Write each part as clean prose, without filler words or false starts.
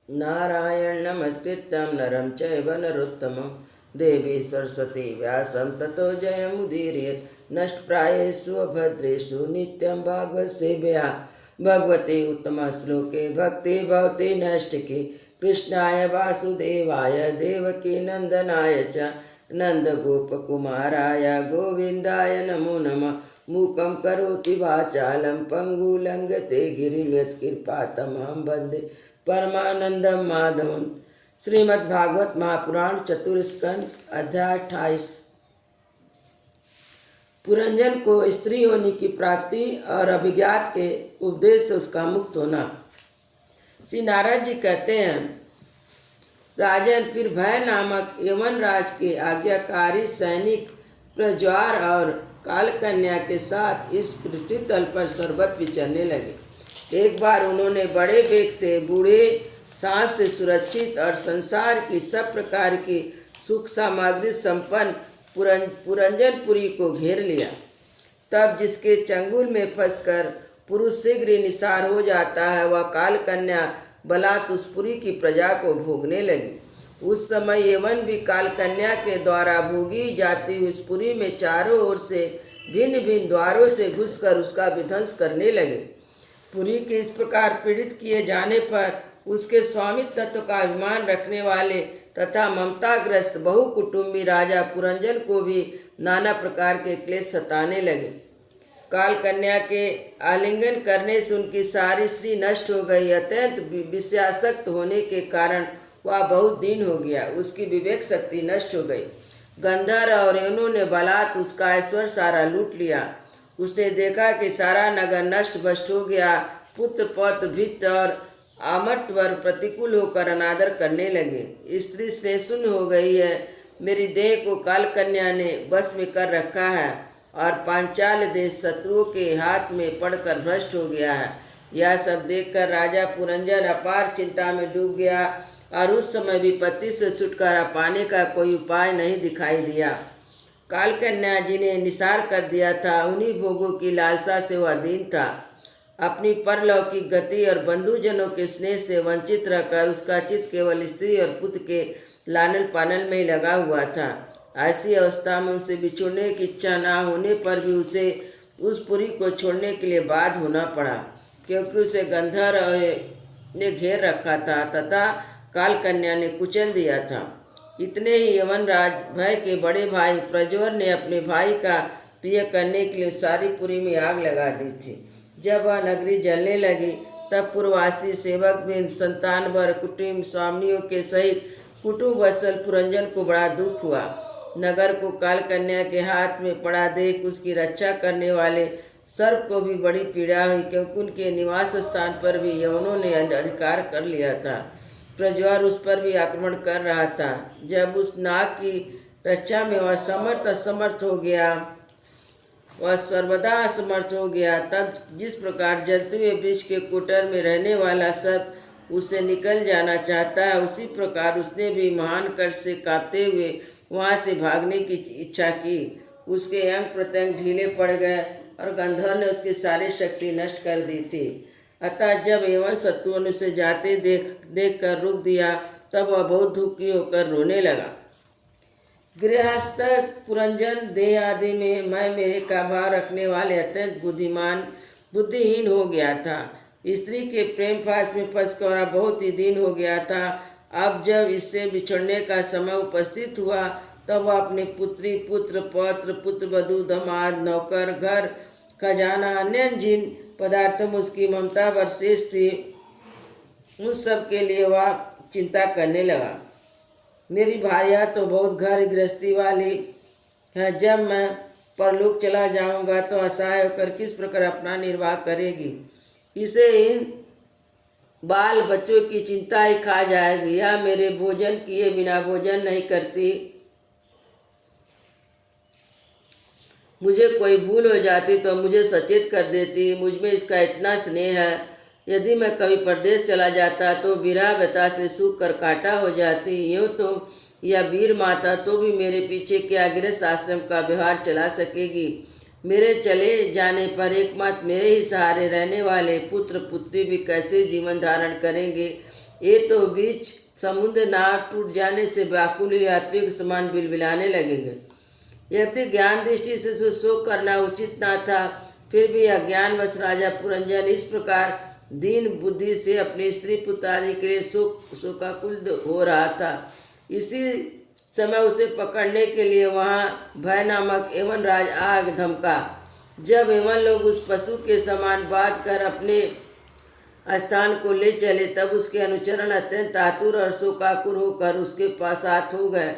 नारायण नमस्कृत्यं नरं चैव नरोत्तमं देवी सरस्वती व्यासं ततो जयमुदीरयेत् नष्टप्रायेषु अभद्रेषु नित्यं भागवत सेवया भगवते उत्तमश्लोके भक्ति भवति नैष्टिके कृष्णाय वासुदेवाय देवकी नंदनाय च नन्दगोपकुमाराय गोविन्दाय नमो नमः मूकं करोति वाचालं पङ्गुलङ्घते गिरिं यत्कृपातमहं वन्दे परमानंदम माधवम। श्रीमद्भागवत महापुराण चतुर्स्कंद अध्याय 28। पुरंजन को स्त्री होने की प्राप्ति और अभिज्ञात के उपदेश से उसका मुक्त होना। श्री नारद जी कहते हैं, राजन, फिर भय नामक यमन राज के आज्ञाकारी सैनिक प्रज्वार और कालकन्या के साथ इस पृथ्वी तल पर सर्वत्र विचरने लगे। एक बार उन्होंने बड़े वेग से बूढ़े सांप से सुरक्षित और संसार की सब प्रकार की सुख सामग्री संपन्न पुरंजनपुरी को घेर लिया। तब जिसके चंगुल में फंसकर पुरुष शीघ्र ही निसार हो जाता है, वह काल कन्या बलात् उस पुरी की प्रजा को भोगने लगी। उस समय यवन भी काल कन्या के द्वारा भोगी जाती हुई उस पुरी में चारों ओर से भिन्न भिन्न द्वारों से घुसकर उसका विध्वंस करने लगे। पुरी के इस प्रकार पीड़ित किए जाने पर उसके स्वामी तत्व का अभिमान रखने वाले तथा ममताग्रस्त बहुकुटुंबी राजा पुरंजन को भी नाना प्रकार के क्लेश सताने लगे। काल कन्या के आलिंगन करने से उनकी सारी स्त्री नष्ट हो गई। अत्यंत विषयासक्त होने के कारण वह बहुत दिन हो गया, उसकी विवेक शक्ति नष्ट हो गई। गंधर्व और यवनों ने बलात् उसका ऐश्वर्य सारा लूट लिया। उसने देखा कि सारा नगर नष्ट भ्रष्ट हो गया। पुत्र पौत्र भृत्य और आमर्तवर प्रतिकूल होकर अनादर करने लगे। स्त्री स्नेह शून्य हो गई है। मेरी देह को काल कन्या ने बस में कर रखा है और पांचाल देश शत्रुओं के हाथ में पड़कर भ्रष्ट हो गया है। यह सब देखकर राजा पुरंजन अपार चिंता में डूब गया और उस समय विपत्ति से छुटकारा पाने का कोई उपाय नहीं दिखाई दिया। काल कन्या जिन्हें निसार कर दिया था, उन्हीं भोगों की लालसा से वह दीन था। अपनी परलौकिक गति और बंधुजनों के स्नेह से वंचित रहकर उसका चित्त केवल स्त्री और पुत्र के लालन पालन में ही लगा हुआ था। ऐसी अवस्था में उसे बिछुड़ने की इच्छा न होने पर भी उसे उस पुरी को छोड़ने के लिए बाध्य होना पड़ा, क्योंकि उसे गंधर्व ने घेर रखा था तथा काल कन्या ने कुचल दिया था। इतने ही यवनराज भय के बड़े भाई प्रज्वर ने अपने भाई का प्रिय करने के लिए सारी पुरी में आग लगा दी थी। जब वह नगरी जलने लगी तब पूर्ववासी सेवक बिन संतानवर कुटुंब स्वामियों के सहित कुटुंब वत्सल पुरंजन को बड़ा दुख हुआ। नगर को काल कन्या के हाथ में पड़ा देख उसकी रक्षा करने वाले सर्प को भी बड़ी पीड़ा हुई, क्योंकि उनके निवास स्थान पर भी यवनों ने अधिकार कर लिया था। प्रज्वर उस पर भी आक्रमण कर रहा था। जब उस नाग की रक्षा में वह असमर्थ हो गया, वह सर्वदा असमर्थ हो गया, तब जिस प्रकार जलते हुए वृक्ष के कुटर में रहने वाला सर्प उससे निकल जाना चाहता है, उसी प्रकार उसने भी महान कष्ट से कांपते हुए वहाँ से भागने की इच्छा की। उसके अंग प्रत्यंग ढीले पड़ गए और गंधर्व ने उसकी सारी शक्ति नष्ट कर दी थी। अतः जब यवन शत्रुओं ने उसे जाते देख कर रुक दिया, तब वह बहुत दुखी होकर रोने लगा। गृहस्थ पुरंजन देह आदि में मैं मेरे का भाव रखने वाले अत्यंत बुद्धिहीन हो गया था। स्त्री के प्रेम फास में फंसकर बहुत ही दिन हो गया था। अब जब इससे बिछड़ने का समय उपस्थित हुआ, तब वह अपने पुत्री पुत्र पौत्र पुत्र वधू दामाद नौकर घर खजाना अन्य जिन पदार्थों में उसकी ममता वर्शेष थी, उन सब के लिए वह चिंता करने लगा। मेरी भार्या तो बहुत घर गृहस्थी वाली है। जब मैं परलोक चला जाऊंगा तो असहाय होकर किस प्रकार अपना निर्वाह करेगी। इसे इन बाल बच्चों की चिंता ही खा जाएगी। या मेरे भोजन किए बिना भोजन नहीं करती। मुझे कोई भूल हो जाती तो मुझे सचेत कर देती। मुझ में इसका इतना स्नेह है। यदि मैं कभी परदेश चला जाता तो विरह व्यथा से सूख कर काटा हो जाती। यूँ तो यह वीर माता तो भी मेरे पीछे क्या गृहस्थ आश्रम का व्यवहार चला सकेगी। मेरे चले जाने पर एकमात्र मेरे ही सहारे रहने वाले पुत्र पुत्री भी कैसे जीवन धारण करेंगे। ये तो बीच समुद्र नाव टूट जाने से व्याकुल यात्रियों के समान बिलबिलाने लगेंगे। यद्यपि ज्ञान दृष्टि से तो शोक करना उचित न था, फिर भी अज्ञानवश राजा पुरंजन इस प्रकार दीन बुद्धि से अपनी स्त्री पुत्र आदि के लिए शोकाकुल हो रहा था। इसी समय उसे पकड़ने के लिए वहाँ भय नामक एवं राज आग धमका। जब एवं लोग उस पशु के समान बात कर अपने स्थान को ले चले, तब उसके अनुचरण अत्यंत आतुर और शोकाकुल होकर उसके पास हाथ हो गए।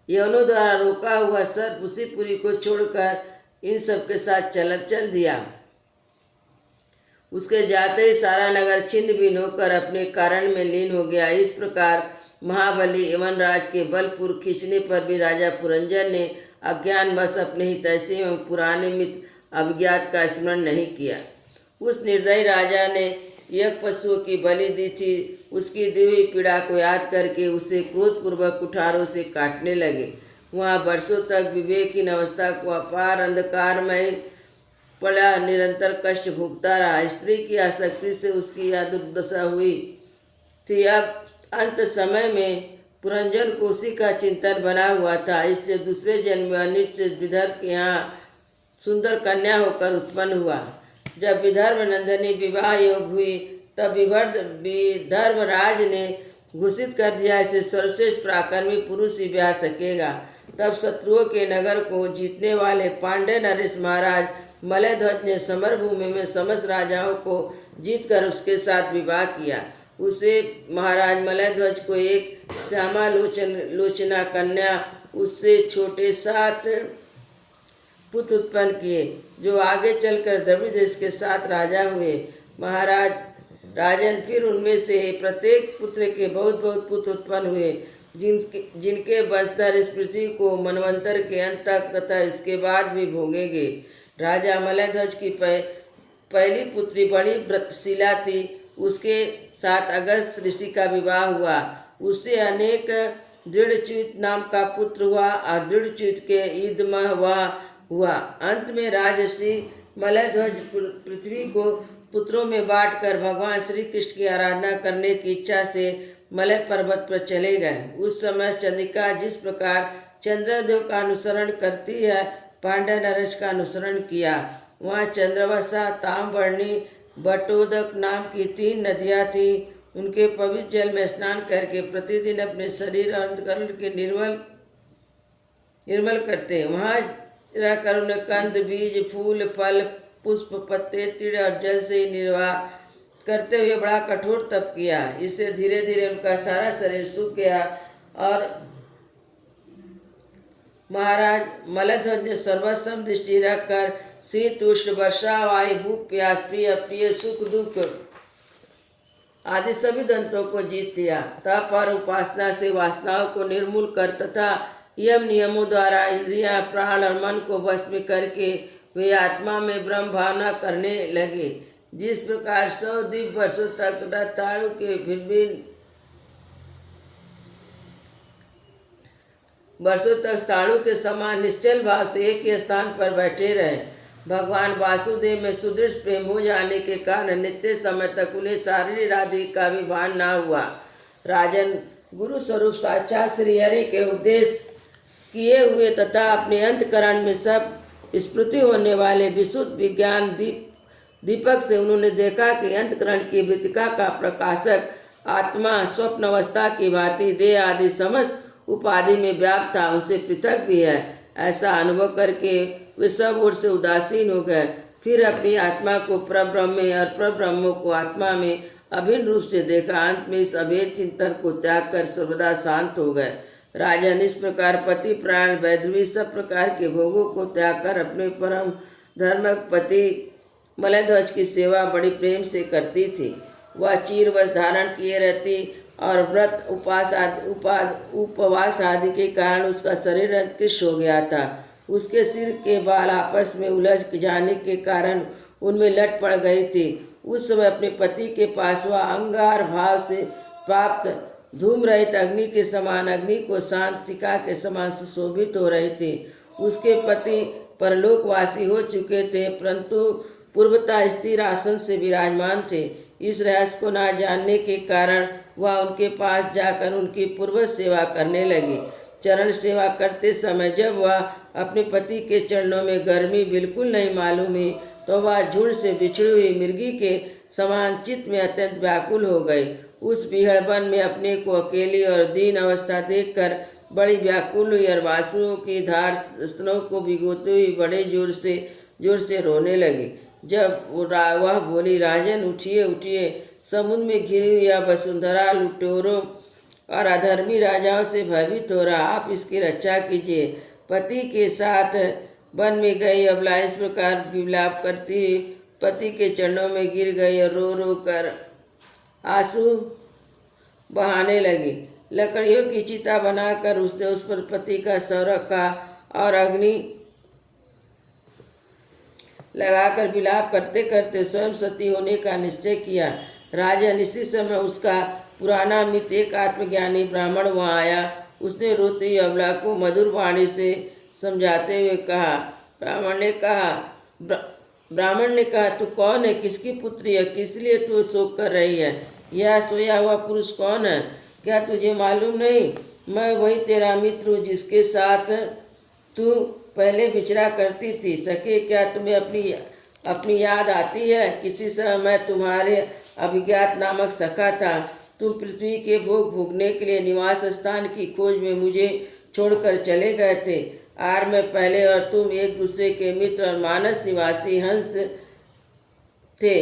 यवनों द्वारा रोका हुआ सर्प उसी पुरी को छोड़कर इन सबके साथ चल दिया। उसके जाते ही सारा नगर छिन्न भिन्न होकर अपने कारण में लीन हो गया। इस प्रकार महाबली एवं राज के बलपूर्वक खींचने पर भी राजा पुरंजन ने अज्ञानवश अपने हितैषी एवं पुराने मित्र अभिज्ञात का स्मरण नहीं किया। उस निर्दयी राजा ने यज्ञ पशुओं की बलि दी थी। उसकी दी हुई पीड़ा को याद करके उसे क्रोधपूर्वक कुठारों से काटने लगे। वहाँ वर्षों तक विवेकहीन अवस्था को अपार अंधकारमय पड़ा निरंतर कष्ट भोगता रहा। स्त्री की आसक्ति से उसकी यह दुर्दशा हुई थी। अब अंत समय में पुरंजन को उसी का चिंतन बना हुआ था, इसलिए दूसरे जन्म में अनिष्ट से विदर्भ के यहाँ सुंदर कन्या होकर उत्पन्न हुआ। जब विदर्भ नंदिनी विवाह योग हुई, तब विदर्भ राज ने घोषित कर दिया, इसे सर्वश्रेष्ठ पराक्रमी पुरुष ही ब्याह सकेगा। तब शत्रुओं के नगर को जीतने वाले पांडे नरेश महाराज मलयध्वज ने समरभूमि में समस्त राजाओं को जीतकर उसके साथ विवाह किया। उसे महाराज मलयध्वज को एक श्यामा लोचना कन्या, उससे छोटे 7 पुत्र उत्पन्न किए, जो आगे चलकर द्रविड़ देश के 7 राजा हुए। महाराज राजन फिर उनमें से प्रत्येक पुत्र के बहुत बहुत पुत्र उत्पन्न हुए, जिनके वंशधर इस पृथ्वी को मनवंतर के अंत तक तथा इसके बाद भी भोगेंगे। राजा मलयध्वज की पहली पुत्री बड़ी व्रतशीला थी। उसके साथ अगस्त ऋषि का विवाह हुआ। उससे अनेक दृढ़च्युत नाम का पुत्र हुआ और दृढ़च्युत के ईदमह हुआ। अंत में राजर्षि मलयध्वज पृथ्वी को पुत्रों में बांटकर भगवान श्री कृष्ण की आराधना करने की इच्छा से मलय पर्वत पर चले गए। उस समय चंद्रिका जिस प्रकार चंद्रदेव का अनुसरण करती है, पांडे नरेश का अनुसरण किया। वहाँ चंद्रवसा, ताम्रवर्णी, बटोदक नाम की 3 नदियाँ थीं। उनके पवित्र जल में स्नान करके प्रतिदिन अपने शरीर और अंतकरण के निर्मल करते। वहाँ रहकर उन्हें कंद, बीज, फूल, फल, पुष्प, पत्ते, तीड़ और जल से ही निर्वाह करते हुए बड़ा कठोर तप किया। इससे धीरे धीरे उनका सारा शरीर सूख गया और महाराज मलयध्वज ने सर्वसम दृष्टि रखकर शीत, उष्ण, वर्षा, वायु, भूख, प्यास, प्रिय अप्रिय, सुख दुख आदि सभी दंतों को जीत लिया। तप और उपासना से वासनाओं को निर्मूल कर तथा यम नियमों द्वारा इंद्रियां, प्राण और मन को वश में करके वे आत्मा में ब्रह्म भावना करने लगे। जिस प्रकार 100 दिव्य वर्षों तक रताड़ू के भिन्न वर्षों तक स्थाणु के समान निश्चल भाव से एक ही स्थान पर बैठे रहे। भगवान वासुदेव में सुदृढ़ प्रेम हो जाने के कारण नित्य समय तक उन्हें शारीरिक आदि का भी भान न हुआ। राजन, गुरु स्वरूप साक्षात श्री हरि के उपदेश किए हुए तथा अपने अंतकरण में सब स्फूर्ति होने वाले विशुद्ध विज्ञान दीपक से उन्होंने देखा कि अंतकरण की वृत्तिका का प्रकाशक आत्मा स्वप्न अवस्था की भांति देह आदि समस्त उपाधि में व्याप्त था, उनसे पृथक भी है। ऐसा अनुभव करके वे सब ओर से उदासीन हो गए। फिर अपनी आत्मा को परब्रह्म में और परब्रह्म को आत्मा में अभिन्न रूप से देखा। अंत में इस अभेद चिंतन को त्याग कर सर्वदा शांत हो गए। राजन, इस प्रकार पति प्राण वैधवी सब प्रकार के भोगों को त्याग कर अपने परम धर्मक पति मलयध्वज की सेवा बड़ी प्रेम से करती थी। वह चीरवस्त्र धारण किए रहती और व्रत उपवास आदि के कारण उसका शरीर अंतकृष्ट हो गया था। उसके सिर के बाल आपस में उलझ जाने के कारण उनमें लट पड़ गई थी। उस समय अपने पति के पास वह अंगार भाव से प्राप्त धूम रहित अग्नि के समान, अग्नि को शांत शिखा के समान सुशोभित हो रही थी। उसके पति परलोकवासी हो चुके थे, परंतु पूर्वता स्थिर आसन से विराजमान थे। इस रहस्य को न जानने के कारण वह उनके पास जाकर उनकी पूर्व सेवा करने लगी। चरण सेवा करते समय जब वह अपने पति के चरणों में गर्मी बिल्कुल नहीं मालूम हुई तो वह झुंड से बिछड़ी हुई मिर्गी के समान चित्त में अत्यंत व्याकुल हो गई। उस बीहड़ वन में अपने को अकेली और दीन अवस्था देखकर बड़ी व्याकुल हुई और बांसुरों की धार स्तनों को भिगोते हुए बड़े जोर से रोने लगी। जब वह बोली, राजन उठिए उठिए, समुद्र में घिरी हुई यह वसुंधरा लुटेरों और अधर्मी राजाओं से भयभीत हो रहा, आप इसकी रक्षा कीजिए। पति के साथ वन में गई अबला इस प्रकार विलाप करती पति के चरणों में गिर गई और रो रो कर आंसू बहाने लगी। लकड़ियों की चिता बनाकर उसने उस पर पति का शव रखा और अग्नि लगाकर विलाप करते करते स्वयं सती होने का निश्चय किया। राजन, इसी समय उसका पुराना मित्र एक आत्मज्ञानी ब्राह्मण वहाँ आया। उसने रोते हुए अबला को मधुर वाणी से समझाते हुए कहा। ब्राह्मण ने कहा, तू कौन है, किसकी पुत्री है, किस लिए तू शोक कर रही है? यह सोया हुआ पुरुष कौन है, क्या तुझे मालूम नहीं? मैं वही तेरा मित्र हूँ जिसके साथ तू पहले विचरा करती थी। सके, क्या तुम्हें अपनी याद आती है? किसी समय मैं तुम्हारे अभिज्ञात नामक सखा था। तुम पृथ्वी के भोग भोगने के लिए निवास स्थान की खोज में मुझे छोड़कर चले गए थे। आर में पहले और तुम एक दूसरे के मित्र और मानस निवासी हंस थे।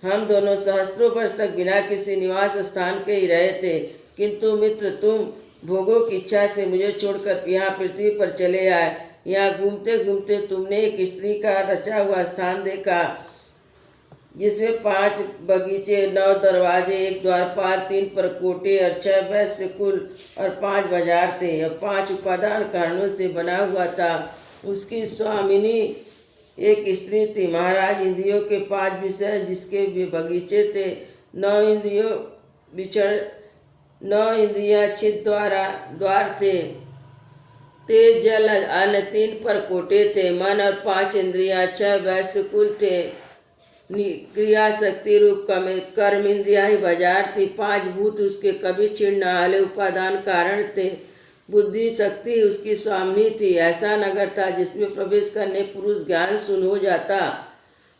हम दोनों सहस्त्रों वर्ष तक बिना किसी निवास स्थान के ही रहे थे, किंतु मित्र तुम भोगों की इच्छा से मुझे छोड़कर यहाँ पृथ्वी पर चले आए। यहाँ घूमते घूमते तुमने एक स्त्री का रचा हुआ स्थान देखा जिसमें 5 बगीचे, 9 दरवाजे, 1 द्वारपाल, 3 परकोटे और 6 वैश्य कुल और 5 बाजार थे। यह 5 उपादान कारणों से बना हुआ था। उसकी स्वामिनी एक स्त्री थी। महाराज, इंद्रियों के 5 विषय जिसके बगीचे थे, 9 इंद्रियां छिद द्वार थे, तेज जल अन्न, 3 परकोटे थे, मन और 5 इंद्रियां, 6 वैश्य कुल थे, क्रिया शक्ति रूप कर्म इंद्रिया ही बाजार थी, 5 भूत उसके कभी छिड़ न हाले उपादान कारण थे, बुद्धि शक्ति उसकी स्वामिनी थी। ऐसा नगर था जिसमें प्रवेश करने पुरुष ज्ञान शून्य हो जाता,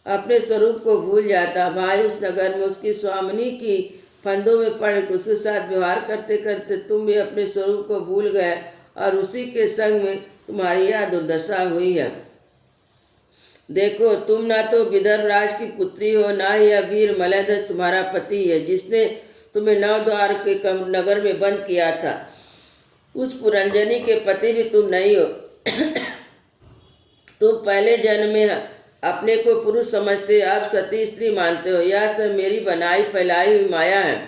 अपने स्वरूप को भूल जाता। भाई, उस नगर में उसकी स्वामिनी की फंदों में पड़ उसके साथ व्यवहार करते करते तुम भी अपने स्वरूप को भूल गए और उसी के संग में तुम्हारी यह दुर्दशा हुई है। देखो, तुम ना तो विदर्भ राज की पुत्री हो, ना ही यह वीर मलयध्वज तुम्हारा पति है जिसने तुम्हें 9 द्वार के नगर में बंद किया था। उस पुरंजनी के पति भी तुम नहीं हो। तुम पहले जन्म में अपने को पुरुष समझते, अब सती स्त्री मानते हो। यह सब मेरी बनाई फैलाई हुई माया है।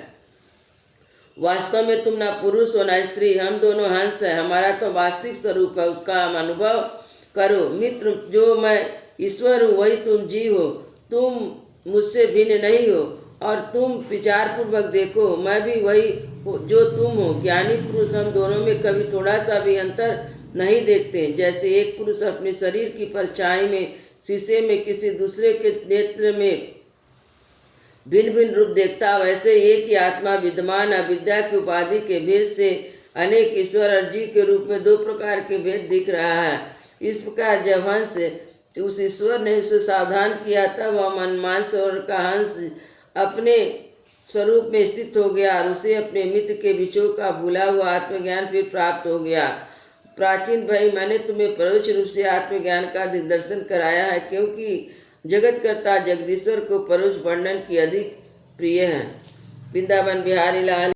वास्तव में तुम ना पुरुष हो ना स्त्री, हम दोनों हंस हैं। हमारा तो वास्तविक स्वरूप है, उसका हम अनुभव करो। मित्र, जो मैं ईश्वर हूँ वही तुम जीव हो। तुम मुझसे भिन्न नहीं हो और तुम विचारपूर्वक देखो, मैं भी वही जो तुम हो। ज्ञानी पुरुष हम दोनों में कभी थोड़ा सा भी अंतर नहीं देखते। जैसे एक पुरुष अपने शरीर की परछाई में शीशे में किसी दूसरे के नेत्र में भिन्न भिन्न रूप देखता, वैसे एक ही आत्मा विद्यमान अविद्या की उपाधि के भेद से अनेक ईश्वर और जीव के रूप में 2 प्रकार के भेद दिख रहा है। इस प्रकार जब हंस उस ईश्वर ने उसे सावधान किया, तब वह मनमान सरोवर का हंस अपने स्वरूप में स्थित हो गया और उसे अपने मित्र के विचों का भूला हुआ आत्मज्ञान फिर प्राप्त हो गया। प्राचीन भाई, मैंने तुम्हें परोक्ष रूप से आत्मज्ञान का दिग्दर्शन कराया है, क्योंकि जगतकर्ता जगदीश्वर को परोक्ष वर्णन की अधिक प्रिय है। वृंदावन बिहारी लाल।